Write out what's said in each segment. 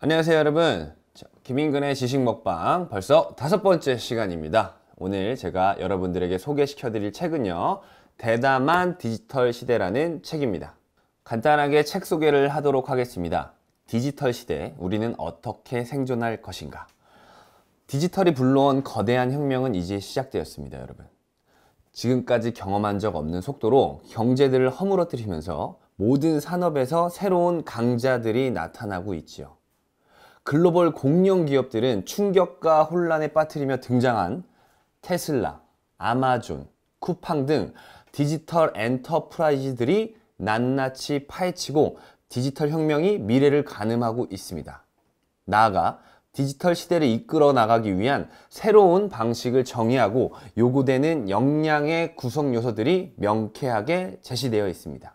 안녕하세요 여러분. 김인근의 지식 먹방 벌써 5번째 시간입니다. 오늘 제가 여러분들에게 소개시켜 드릴 책은요, 대담한 디지털 시대라는 책입니다. 간단하게 책 소개를 하도록 하겠습니다. 디지털 시대, 우리는 어떻게 생존할 것인가? 디지털이 불러온 거대한 혁명은 이제 시작되었습니다. 여러분, 지금까지 경험한 적 없는 속도로 경제들을 허물어뜨리면서 모든 산업에서 새로운 강자들이 나타나고 있지요. 글로벌 공룡 기업들은 충격과 혼란에 빠뜨리며 등장한 테슬라, 아마존, 쿠팡 등 디지털 엔터프라이즈들이 낱낱이 파헤치고 디지털 혁명이 미래를 가늠하고 있습니다. 나아가 디지털 시대를 이끌어 나가기 위한 새로운 방식을 정의하고 요구되는 역량의 구성 요소들이 명쾌하게 제시되어 있습니다.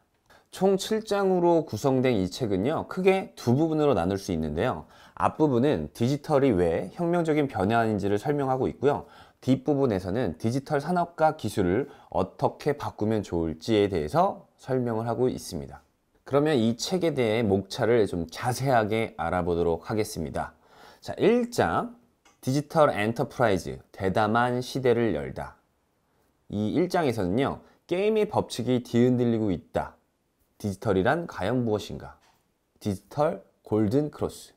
총 7장으로 구성된 이 책은요, 크게 두 부분으로 나눌 수 있는데요. 앞부분은 디지털이 왜 혁명적인 변화인지를 설명하고 있고요. 뒷부분에서는 디지털 산업과 기술을 어떻게 바꾸면 좋을지에 대해서 설명을 하고 있습니다. 그러면 이 책에 대해 목차를 좀 자세하게 알아보도록 하겠습니다. 자, 1장 디지털 엔터프라이즈, 대담한 시대를 열다. 이 1장에서는요, 게임의 법칙이 뒤흔들리고 있다. 디지털이란 과연 무엇인가? 디지털 골든 크로스.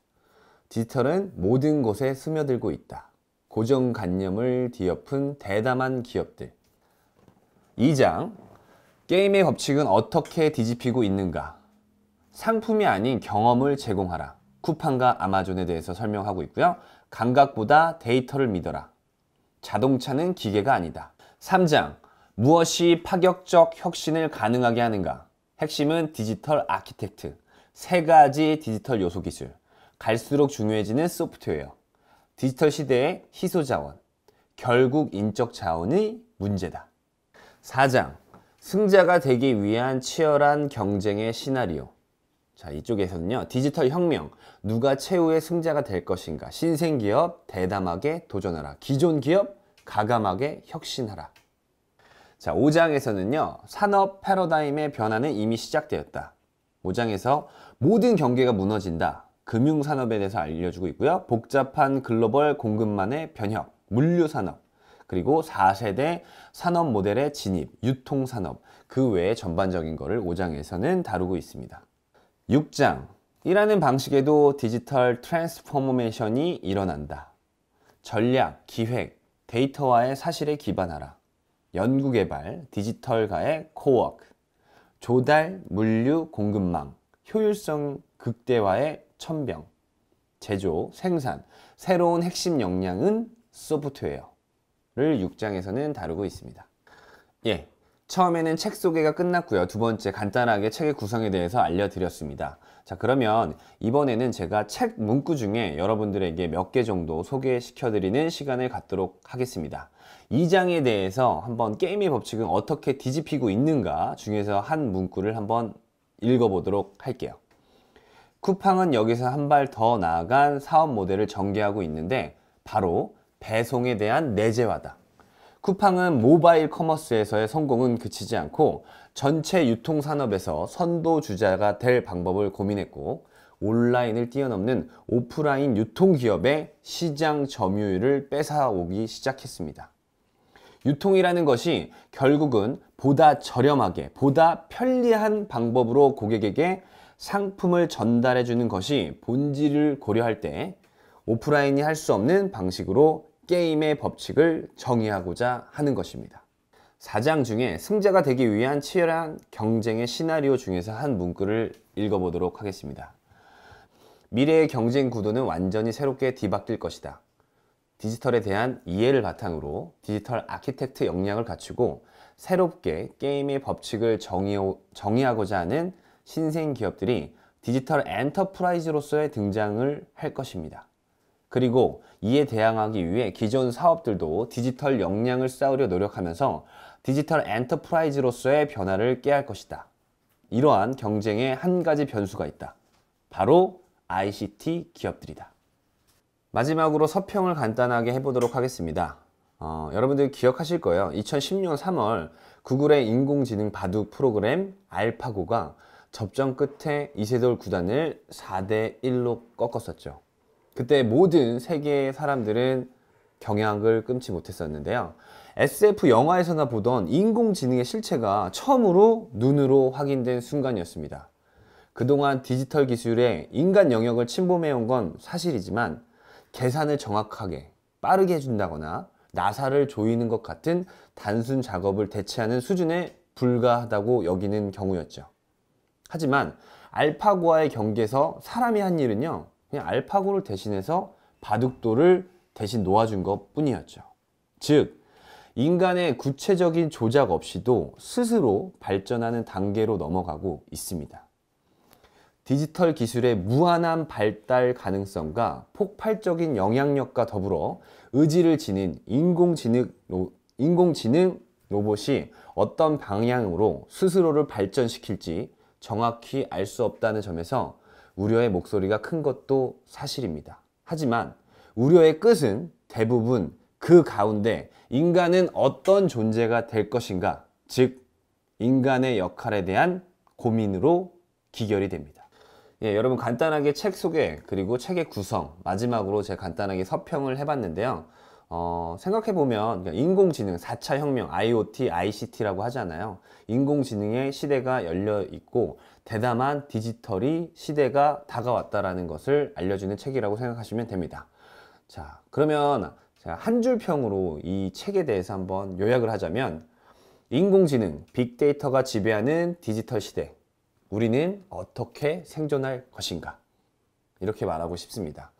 디지털은 모든 곳에 스며들고 있다. 고정관념을 뒤엎은 대담한 기업들. 2장, 게임의 법칙은 어떻게 뒤집히고 있는가? 상품이 아닌 경험을 제공하라. 쿠팡과 아마존에 대해서 설명하고 있고요. 감각보다 데이터를 믿어라. 자동차는 기계가 아니다. 3장, 무엇이 파격적 혁신을 가능하게 하는가? 핵심은 디지털 아키텍트. 3가지 디지털 요소 기술. 갈수록 중요해지는 소프트웨어. 디지털 시대의 희소자원. 결국 인적 자원의 문제다. 4장, 승자가 되기 위한 치열한 경쟁의 시나리오. 자, 이쪽에서는요, 디지털 혁명, 누가 최후의 승자가 될 것인가? 신생 기업 대담하게 도전하라. 기존 기업 가감하게 혁신하라. 자, 5장에서는요, 산업 패러다임의 변화는 이미 시작되었다. 5장에서 모든 경계가 무너진다. 금융산업에 대해서 알려주고 있고요. 복잡한 글로벌 공급망의 변혁, 물류산업, 그리고 4세대 산업 모델의 진입, 유통산업, 그 외에 전반적인 것을 5장에서는 다루고 있습니다. 6장, 일하는 방식에도 디지털 트랜스포메이션이 일어난다. 전략, 기획, 데이터와의 사실에 기반하라. 연구개발, 디지털과의 코워크, 조달, 물류, 공급망, 효율성 극대화의 천병, 제조, 생산, 새로운 핵심 역량은 소프트웨어를 6장에서는 다루고 있습니다. 예, 처음에는 책 소개가 끝났고요. 두 번째, 간단하게 책의 구성에 대해서 알려드렸습니다. 자, 그러면 이번에는 제가 책 문구 중에 여러분들에게 몇 개 정도 소개시켜드리는 시간을 갖도록 하겠습니다. 2장에 대해서 한번 게임의 법칙은 어떻게 뒤집히고 있는가 중에서 한 문구를 한번 읽어보도록 할게요. 쿠팡은 여기서 한 발 더 나아간 사업 모델을 전개하고 있는데 바로 배송에 대한 내재화다. 쿠팡은 모바일 커머스에서의 성공은 그치지 않고 전체 유통산업에서 선도주자가 될 방법을 고민했고, 온라인을 뛰어넘는 오프라인 유통기업의 시장 점유율을 뺏어오기 시작했습니다. 유통이라는 것이 결국은 보다 저렴하게, 보다 편리한 방법으로 고객에게 상품을 전달해 주는 것이 본질을 고려할 때 오프라인이 할 수 없는 방식으로 게임의 법칙을 정의하고자 하는 것입니다. 4장 중에 승자가 되기 위한 치열한 경쟁의 시나리오 중에서 한 문구를 읽어보도록 하겠습니다. 미래의 경쟁 구도는 완전히 새롭게 뒤바뀔 것이다. 디지털에 대한 이해를 바탕으로 디지털 아키텍트 역량을 갖추고 새롭게 게임의 법칙을 정의하고자 하는 신생 기업들이 디지털 엔터프라이즈로서의 등장을 할 것입니다. 그리고 이에 대항하기 위해 기존 사업들도 디지털 역량을 쌓으려 노력하면서 디지털 엔터프라이즈로서의 변화를 꾀할 것이다. 이러한 경쟁에 한 가지 변수가 있다. 바로 ICT 기업들이다. 마지막으로 서평을 간단하게 해보도록 하겠습니다. 여러분들 기억하실 거예요. 2016년 3월 구글의 인공지능 바둑 프로그램 알파고가 접전 끝에 이세돌 구단을 4대 1로 꺾었었죠. 그때 모든 세계의 사람들은 경악을 끊지 못했었는데요. SF 영화에서나 보던 인공지능의 실체가 처음으로 눈으로 확인된 순간이었습니다. 그동안 디지털 기술에 인간 영역을 침범해온 건 사실이지만 계산을 정확하게 빠르게 해준다거나 나사를 조이는 것 같은 단순 작업을 대체하는 수준에 불과하다고 여기는 경우였죠. 하지만 알파고와의 경기에서 사람이 한 일은요, 그냥 알파고를 대신해서 바둑돌을 대신 놓아준 것 뿐이었죠. 즉, 인간의 구체적인 조작 없이도 스스로 발전하는 단계로 넘어가고 있습니다. 디지털 기술의 무한한 발달 가능성과 폭발적인 영향력과 더불어 의지를 지닌 인공지능 로봇이 어떤 방향으로 스스로를 발전시킬지 정확히 알 수 없다는 점에서 우려의 목소리가 큰 것도 사실입니다. 하지만 우려의 끝은 대부분 그 가운데 인간은 어떤 존재가 될 것인가, 즉 인간의 역할에 대한 고민으로 기결이 됩니다. 예, 여러분 간단하게 책 소개 그리고 책의 구성, 마지막으로 제가 간단하게 서평을 해봤는데요. 생각해보면 인공지능 4차 혁명, IoT, ICT라고 하잖아요. 인공지능의 시대가 열려 있고 대담한 디지털이 시대가 다가왔다라는 것을 알려주는 책이라고 생각하시면 됩니다. 자, 그러면 제가 한 줄 평으로 이 책에 대해서 한번 요약을 하자면, 인공지능, 빅데이터가 지배하는 디지털 시대, 우리는 어떻게 생존할 것인가, 이렇게 말하고 싶습니다.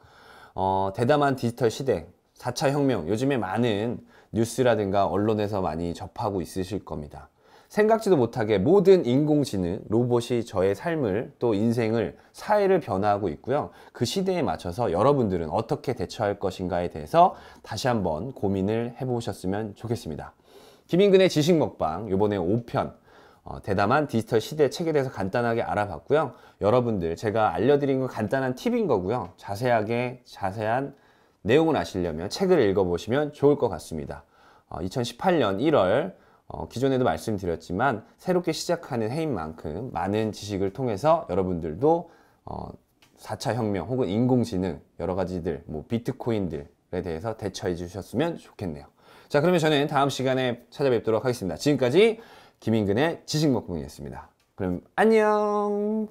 대담한 디지털 시대, 4차 혁명, 요즘에 많은 뉴스라든가 언론에서 많이 접하고 있으실 겁니다. 생각지도 못하게 모든 인공지능, 로봇이 저의 삶을, 또 인생을, 사회를 변화하고 있고요. 그 시대에 맞춰서 여러분들은 어떻게 대처할 것인가에 대해서 다시 한번 고민을 해보셨으면 좋겠습니다. 김인근의 지식 먹방, 요번에 5편 대담한 디지털 시대 책에 대해서 간단하게 알아봤고요. 여러분들 제가 알려드린 건 간단한 팁인 거고요. 자세한 내용을 아시려면 책을 읽어보시면 좋을 것 같습니다. 2018년 1월 기존에도 말씀드렸지만 새롭게 시작하는 해인 만큼 많은 지식을 통해서 여러분들도 4차 혁명 혹은 인공지능 여러 가지들, 비트코인들에 대해서 대처해 주셨으면 좋겠네요. 자, 그러면 저는 다음 시간에 찾아뵙도록 하겠습니다. 지금까지 김인근의 지식먹방이었습니다. 그럼 안녕.